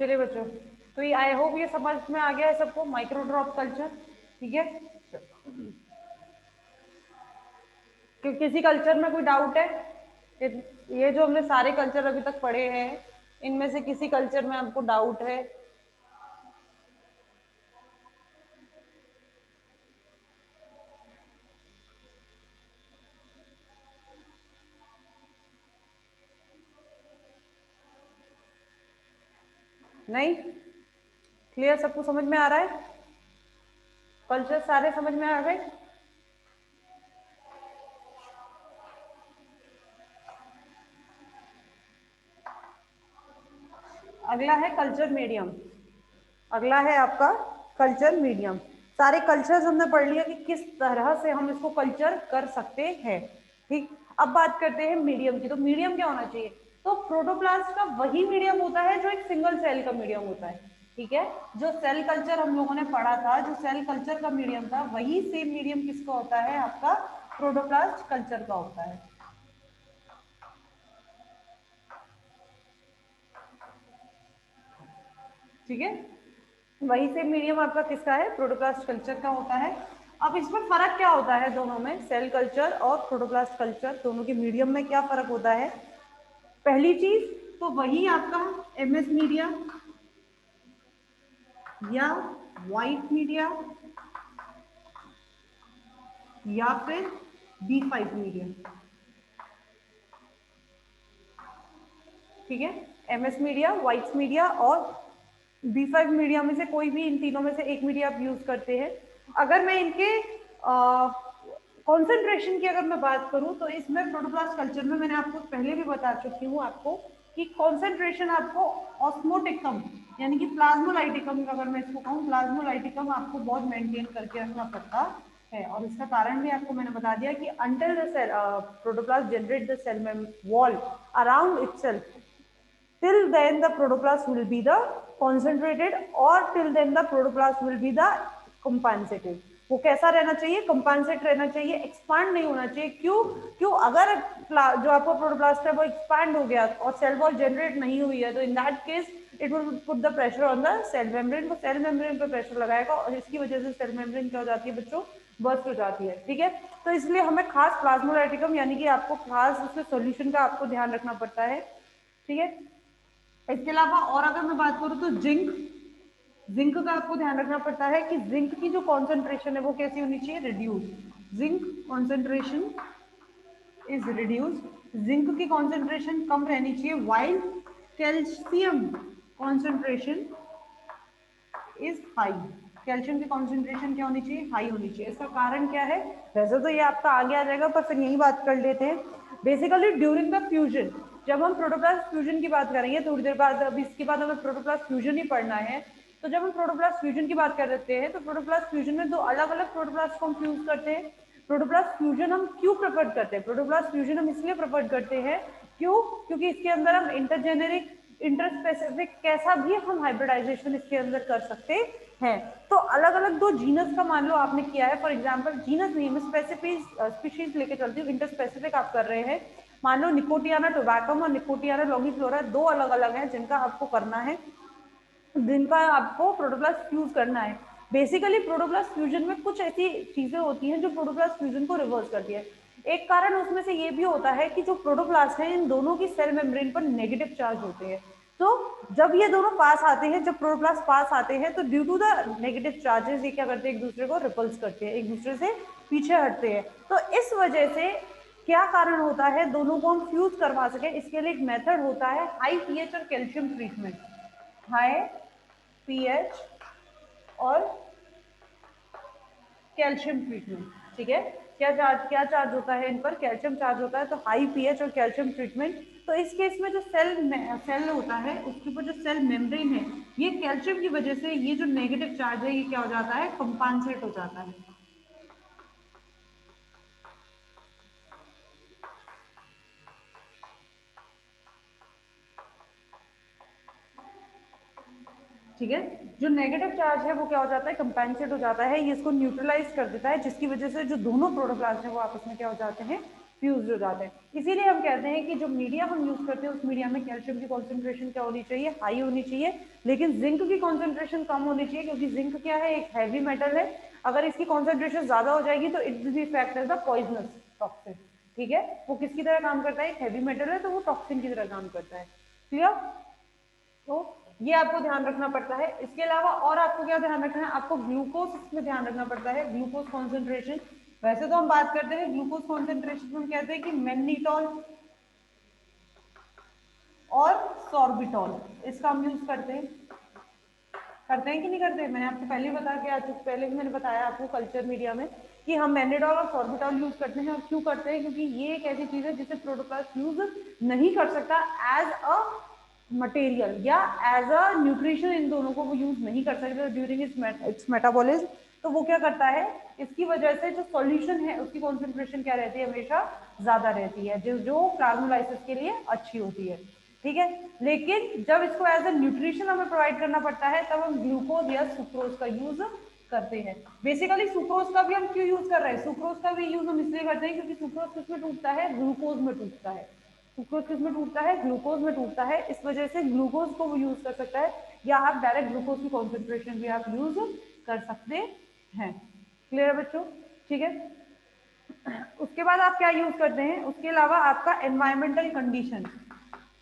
चलिए बच्चों, तो ये आई होप ये समझ में आ गया है सबको, माइक्रो ड्रॉप कल्चर। ठीक है, कि किसी कल्चर में कोई डाउट है? ये जो हमने सारे कल्चर अभी तक पढ़े हैं, इनमें से किसी कल्चर में आपको डाउट है? नहीं? क्लियर? सबको समझ में आ रहा है? कल्चर सारे समझ में आ गए? अगला है कल्चर मीडियम। अगला है आपका कल्चर मीडियम। सारे कल्चर्स हमने पढ़ लिया कि किस तरह से हम इसको कल्चर कर सकते हैं। ठीक, अब बात करते हैं मीडियम की। तो मीडियम क्या होना चाहिए? तो प्रोटोप्लास्ट का वही मीडियम होता है जो एक सिंगल सेल का मीडियम होता है। ठीक है, जो सेल कल्चर हम लोगों ने पढ़ा था, जो सेल कल्चर का मीडियम था, वही सेम मीडियम किसका होता है? आपका प्रोटोप्लास्ट कल्चर का होता है। ठीक है, वही से मीडियम आपका किसका है? प्रोटोप्लास्ट कल्चर का होता है। अब इसमें फर्क क्या होता है दोनों में, सेल कल्चर और प्रोटोप्लास्ट कल्चर, दोनों के मीडियम में क्या फर्क होता है? पहली चीज तो वही आपका एमएस मीडिया या व्हाइट मीडिया या फिर B5 मीडिया। ठीक है, एमएस मीडिया, व्हाइट्स मीडिया और B5 मीडिया में से कोई भी इन तीनों में से एक मीडिया आप यूज करते हैं। अगर मैं इनके कॉन्सेंट्रेशन की अगर मैं बात करूं तो इसमें प्रोटोप्लास्ट कल्चर में मैंने आपको पहले भी बता चुकी हूँ आपको कि कॉन्सेंट्रेशन आपको ऑस्मोटिकम यानी कि प्लाज्मोलाइटिकम, अगर मैं इसको कहूँ प्लाज्मोलाइटिकम, आपको बहुत मेंटेन करके रखना पड़ता है। और इसका कारण भी आपको मैंने बता दिया कि until the cell protoplast generate the cell wall around itself, till then the protoplast will be the concentrated or till then the protoplast will be the compensated। वो कैसा रहना चाहिए? कंपेंसेट रहना चाहिए, एक्सपांड नहीं होना चाहिए। क्यों? क्यों? अगर जो आपका प्रोटोप्लास्ट है वो एक्सपांड हो गया और सेल वॉल जनरेट नहीं हुई है तो in that case it will put the pressure on the cell membrane. वो सेल मेम्ब्रेन पर प्रेशर लगाएगा और इसकी वजह से सेल मेम्ब्रेन क्या हो जाती है बच्चों? बर्स्ट हो जाती है। ठीक है, तो इसलिए हमें खास प्लाज्मोलाइटिकम यानी कि आपको खास उसके सोल्यूशन का आपको ध्यान रखना पड़ता है। ठीक है, इसके अलावा और अगर मैं बात करूं तो जिंक, जिंक का आपको ध्यान रखना पड़ता है कि जिंक की जो कॉन्सेंट्रेशन है वो कैसी होनी चाहिए? Reduce. Zinc concentration is reduce, zinc की कॉन्सेंट्रेशन कम रहनी चाहिए। While calcium concentration is high, calcium की कॉन्सेंट्रेशन क्या होनी चाहिए? हाई होनी चाहिए। इसका कारण क्या है? वैसे तो ये आपका आगे आ जाएगा पर फिर यही बात कर लेते हैं। बेसिकली ड्यूरिंग द फ्यूजन, जब हम प्रोटोप्लास्ट फ्यूजन की बात करेंगे थोड़ी देर बाद, अब इसके बाद हमें प्रोटोप्लास्ट फ्यूजन ही पढ़ना है। तो जब हम प्रोटोप्लास्ट फ्यूजन की बात कर रहे हैं तो प्रोटोप्लास्ट फ्यूजन में दो अलग अलग प्रोटोप्लास्ट को हम फ्यूज करते हैं। प्रोटोप्लास्ट फ्यूजन हम क्यों प्रेफर करते हैं? प्रोटोप्लास्ट फ्यूजन हम इसलिए प्रेफर करते हैं, क्यों? क्योंकि इसके अंदर हम इंटरजेनेरिक, इंटरस्पेसिफिक कैसा भी हम हाइब्रिडाइजेशन इसके अंदर कर सकते हैं। तो अलग अलग दो जीनस का मान लो आपने किया है, फॉर एग्जांपल जीनस नहीं, मैं स्पेसिफिक स्पीशीज लेके चलती हूँ, इंटरस्पेसिफिक आप कर रहे हैं। मान लो निकोटियाना टोबैकम और निकोटियाना लॉन्गिफ्लोरा दो अलग अलग हैं जिनका आपको करना है, जिनका आपको प्रोटोप्लास्ट फ्यूज करना है। बेसिकली प्रोटोप्लास्ट फ्यूजन में कुछ ऐसी चीजें होती हैं जो प्रोटोप्लास्ट फ्यूजन को रिवर्स करती है। एक कारण उसमें से ये भी होता है कि जो प्रोटोप्लास्ट है इन दोनों की सेल मेम्ब्रेन पर नेगेटिव चार्ज होते हैं। तो जब ये दोनों पास आते हैं, जब प्रोटोप्लास्ट पास आते हैं तो due to the negative charges ये क्या करते हैं? एक दूसरे को रिपल्स करते हैं, एक दूसरे से पीछे हटते हैं। तो इस वजह से क्या कारण होता है दोनों को हम फ्यूज करवा सके, इसके लिए एक मेथड होता है हाई पीएच और कैल्शियम ट्रीटमेंट। हाई पीएच और कैल्शियम ट्रीटमेंट। ठीक है, क्या चार्ज होता है इन पर? कैल्शियम चार्ज होता है। तो हाई पीएच और कैल्शियम ट्रीटमेंट। तो इस केस में जो सेल होता है उसके ऊपर जो सेल मेम्ब्रेन है, ये कैल्शियम की वजह से ये जो नेगेटिव चार्ज है ये क्या हो जाता है? कंपनसेट हो जाता है। ठीक है, जो नेगेटिव चार्ज है वो क्या हो जाता है? कंपेंसेट हो जाता है। ये इसको न्यूट्रलाइज कर देता है, जिसकी वजह से जो दोनों प्रोटोप्लास्ट है वो आपस में क्या हो जाते हैं? फ्यूज हो जाते हैं। इसीलिए हम कहते हैं कि जो मीडिया हम यूज करते हैं उस मीडिया में कैल्शियम की कॉन्सेंट्रेशन क्या होनी चाहिए, हाई होनी चाहिए, लेकिन जिंक की कॉन्सेंट्रेशन कम होनी चाहिए, क्योंकि जिंक क्या है, एक हैवी मेटल है। अगर इसकी कॉन्सेंट्रेशन ज्यादा हो जाएगी तो it will be effect as the poisonous toxin. ठीक है, वो किसकी तरह काम करता है, एक हैवी मेटल है तो वो टॉक्सिन की तरह काम करता है। क्लियर? तो ये आपको ध्यान रखना पड़ता है। इसके अलावा और आपको क्या ध्यान रखना है, आपको ग्लूकोज में ध्यान रखना पड़ता है, ग्लूकोज कॉन्सेंट्रेशन। वैसे तो हम बात करते हैं ग्लूकोज कॉन्सेंट्रेशन में, हम कहते हैं कि मैग्नीटॉल और सॉर्बिटॉल, इसका हम यूज करते हैं कि नहीं करते? मैंने आपको पहले बता के आ चुकी, पहले भी मैंने बताया आपको कल्चर मीडिया में कि हम मैग्नीटॉल और सॉर्बिटॉल यूज करते हैं। और क्यों करते हैं? क्योंकि ये एक ऐसी चीज है जिसे प्रोटोप्लास्ट यूज नहीं कर सकता एज अ मटेरियल या एज अ न्यूट्रिशन, इन दोनों को वो यूज नहीं कर सकते ड्यूरिंग इट्स मेटाबॉलिज्म। तो वो क्या करता है, इसकी वजह से जो सॉल्यूशन है उसकी कॉन्सेंट्रेशन क्या रहती है, हमेशा ज्यादा रहती है, जो प्लाज्मोलाइसिस के लिए अच्छी होती है। ठीक है, लेकिन जब इसको एज ए न्यूट्रिशन हमें प्रोवाइड करना पड़ता है तब हम ग्लूकोज या सुक्रोज का यूज करते हैं। बेसिकली सुक्रोज का भी हम क्यों यूज कर रहे हैं, सुक्रोज का भी यूज हम इसलिए करते हैं क्योंकि सुक्रोज किसमें टूटता है, ग्लूकोज में टूटता है। सुक्रोज किसमें टूटता है, ग्लूकोज में टूटता है। इस वजह से ग्लूकोज को वो यूज कर सकता है, या आप डायरेक्ट ग्लूकोज की कॉन्सेंट्रेशन भी आप यूज कर सकते हैं। क्लियर है बच्चों? ठीक है, उसके बाद आप क्या यूज करते हैं, उसके अलावा आपका एनवायरमेंटल कंडीशन,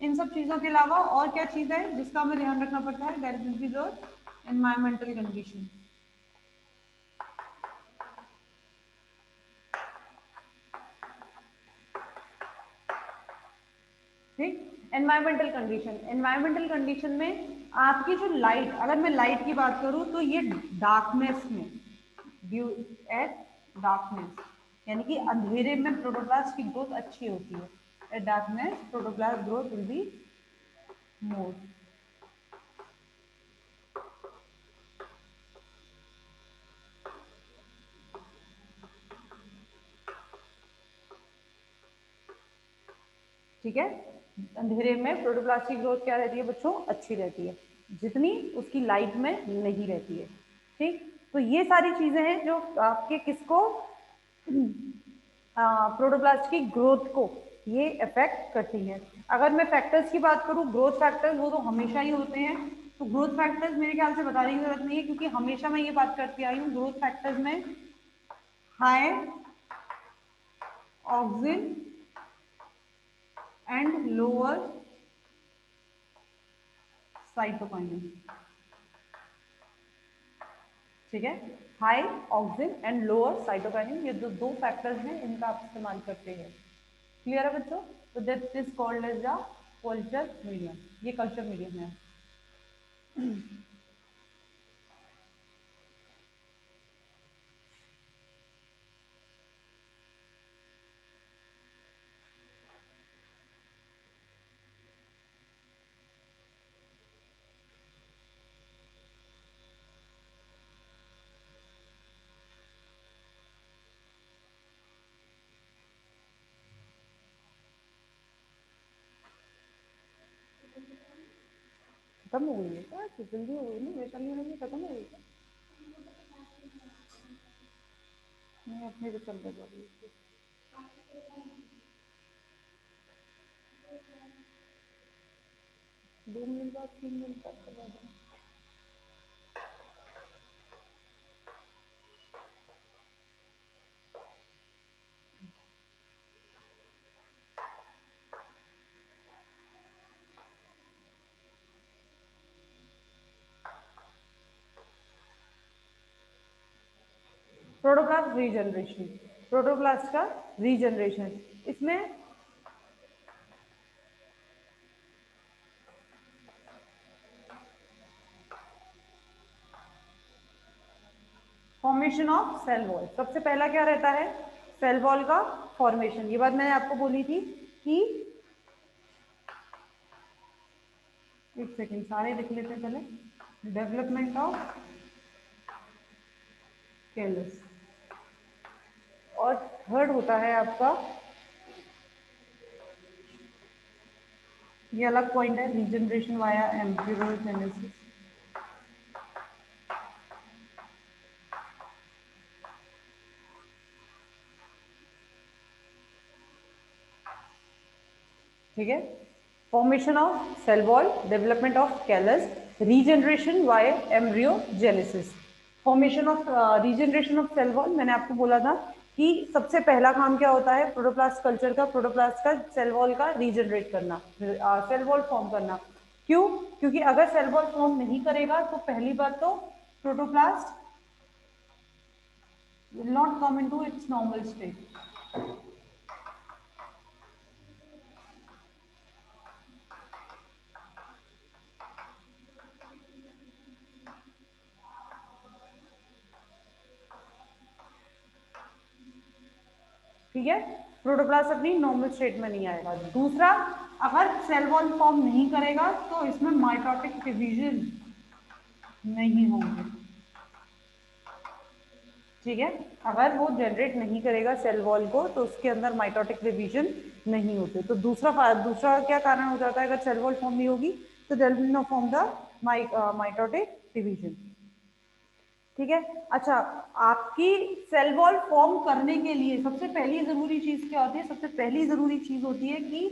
इन सब चीजों के अलावा और क्या चीज है जिसका हमें ध्यान रखना पड़ता है, that will be the environmental condition. ठीक, एनवायरमेंटल कंडीशन, एनवायरमेंटल कंडीशन में आपकी जो लाइट, अगर मैं लाइट की बात करूं तो ये डार्कनेस में, ड्यू एट डार्कनेस, यानी कि अंधेरे में प्रोटोप्लास्ट की ग्रोथ अच्छी होती है। At darkness protoplast growth will be more. ठीक है, अंधेरे में प्रोटोप्लास्ट की ग्रोथ क्या रहती है बच्चों, अच्छी रहती है, जितनी उसकी लाइट में नहीं रहती है। ठीक, तो ये सारी चीजें हैं जो आपके किसको, प्रोटोप्लास्ट की ग्रोथ को ये इफेक्ट करती है। अगर मैं फैक्टर्स की बात करूं, ग्रोथ फैक्टर्स वो तो हमेशा ही होते हैं, तो ग्रोथ फैक्टर्स मेरे ख्याल से बताने की जरूरत नहीं है, क्योंकि हमेशा मैं ये बात करती आई हूँ, ग्रोथ फैक्टर्स में high auxin and lower cytokinin. ठीक है, high auxin and lower cytokinin, ये दो फैक्टर्स हैं, इनका आप इस्तेमाल करते हैं। क्लियर है बच्चों? तो that is called as the culture medium, ये कल्चर मीडियम है। खत्म हो गई है क्या? जल्दी हो गई ना, वैसा नहीं होगी, खत्म हो गई क्या? नहीं, अपने को चल रहा है। 2 मिनट बाद, 3 मिनट तक करवा दें। प्रोटोप्लास्ट रीजनरेशन, प्रोटोप्लास्ट का रीजनरेशन, इसमें फॉर्मेशन ऑफ सेल वॉल, सबसे पहला क्या रहता है, सेल वॉल का फॉर्मेशन। ये बात मैंने आपको बोली थी कि, एक सेकेंड सारे लिख लेते हैं पहले, डेवलपमेंट ऑफ कैलस, और थर्ड होता है आपका, ये अलग पॉइंट है, रीजनरेशन वाया एम्ब्रियोजेनेसिस। ठीक है, formation of cell wall, development of callus, regeneration by embryogenesis. Formation of regeneration of cell wall, मैंने आपको बोला था कि सबसे पहला काम क्या होता है प्रोटोप्लास्ट कल्चर का, प्रोटोप्लास्ट का सेल वॉल का रीजनरेट करना, सेल वॉल फॉर्म करना। क्यों? क्योंकि अगर सेल वॉल फॉर्म नहीं करेगा तो पहली बात तो protoplast will not come into its normal state। ठीक है, प्रोटोप्लास्ट अपनी नॉर्मल स्टेट में नहीं आएगा। दूसरा, अगर सेल वॉल फॉर्म नहीं करेगा तो इसमें माइटोटिक डिवीजन नहीं होंगे। ठीक है, अगर वो जनरेट नहीं करेगा सेल वॉल को तो उसके अंदर माइटोटिक डिवीजन नहीं होते। तो दूसरा क्या कारण हो जाता है अगर सेल वॉल फॉर्म नहीं होगी तो there will not form the mitotic division. ठीक है, अच्छा, आपकी सेल वॉल फॉर्म करने के लिए सबसे पहली जरूरी चीज क्या होती है? सबसे पहली जरूरी चीज होती है कि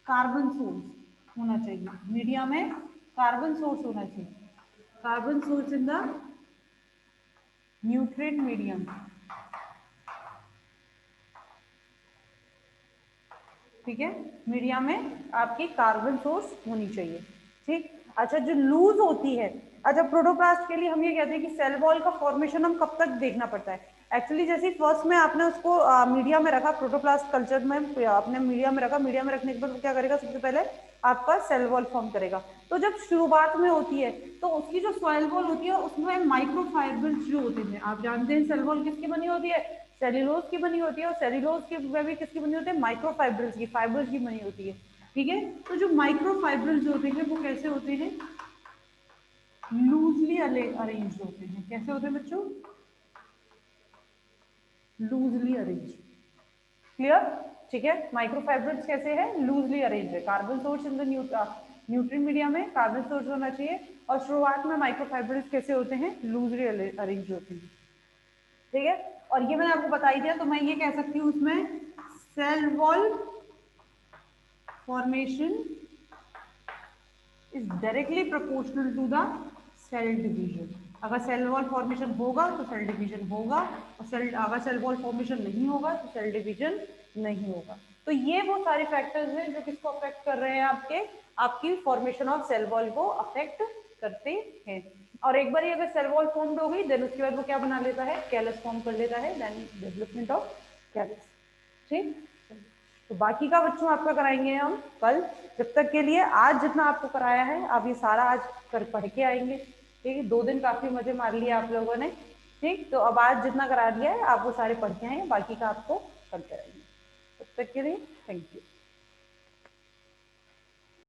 कार्बन सोर्स होना चाहिए मीडिया में, कार्बन सोर्स होना चाहिए, carbon source in the nutrient medium. ठीक है, मीडिया में आपकी कार्बन सोर्स होनी चाहिए। ठीक, अच्छा, जो लूज होती है, अच्छा, प्रोटोप्लास्ट के लिए हम ये कहते हैं कि सेल वॉल का फॉर्मेशन हम कब तक देखना पड़ता है? एक्चुअली जैसे फर्स्ट में आपने उसको मीडिया में रखा, प्रोटोप्लास्ट कल्चर में आपने मीडिया में रखा, मीडिया में रखने के बाद वो क्या करेगा? सबसे पहले आपका सेल वॉल फॉर्म करेगा। तो जब शुरुआत में होती है तो उसकी जो सेल वॉल होती है उसमें माइक्रोफाइबर्स जो होते हैं, आप जानते हैं सेल वॉल किसकी बनी होती है? सेल्यूलोज की बनी होती है, और सेल्यूलोज की में भी किसकी बनी होती है? माइक्रोफाइब्रिल्स की, फाइबर्स की बनी होती है। ठीक है, तो जो माइक्रोफाइब्रिल्स जो होते हैं वो कैसे होते हैं? लूजली अरेंज होते हैं। कैसे होते हैं बच्चों? Loosely arrange. क्लियर? ठीक है, माइक्रोफाइब्रिल्स कैसे है? लूजली अरेंज है। Carbon source in the nutrient media में कार्बन सोर्स होना चाहिए, और शुरुआत में माइक्रोफाइब्रिल्स कैसे होते हैं? लूजली अरेंज होते हैं। ठीक है, और ये मैंने आपको बता ही दिया, तो मैं ये कह सकती हूँ उसमें cell wall formation is directly proportional to the cell division. अगर सेल वॉल फॉर्मेशन होगा तो सेल डिवीजन होगा, और अगर सेल वॉल फॉर्मेशन नहीं होगा तो सेल डिवीजन नहीं होगा। तो ये वो सारे फैक्टर्स हैं जो किसको अफेक्ट कर रहे हैं? आपकी फॉर्मेशन ऑफ सेल वॉल को अफेक्ट करते हैं। और एक बार अगर सेल वॉल फॉर्म्ड हो गई देन उसके बाद वो क्या बना लेता है? कैलस फॉर्म कर लेता है, देन डेवलपमेंट ऑफ कैलस। ठीक, तो बाकी का बच्चों आपका कराएंगे हम कल। जब तक के लिए आज जितना आपको कराया है आप ये सारा आज कर पढ़ के आएंगे। ठीक है, 2 दिन काफी मजे मार लिए आप लोगों ने। ठीक, तो अब आज जितना करा दिया है आप वो सारे पढ़ के आएंगे, बाकी का आपको कल कराएंगे। तब तक के लिए थैंक यू।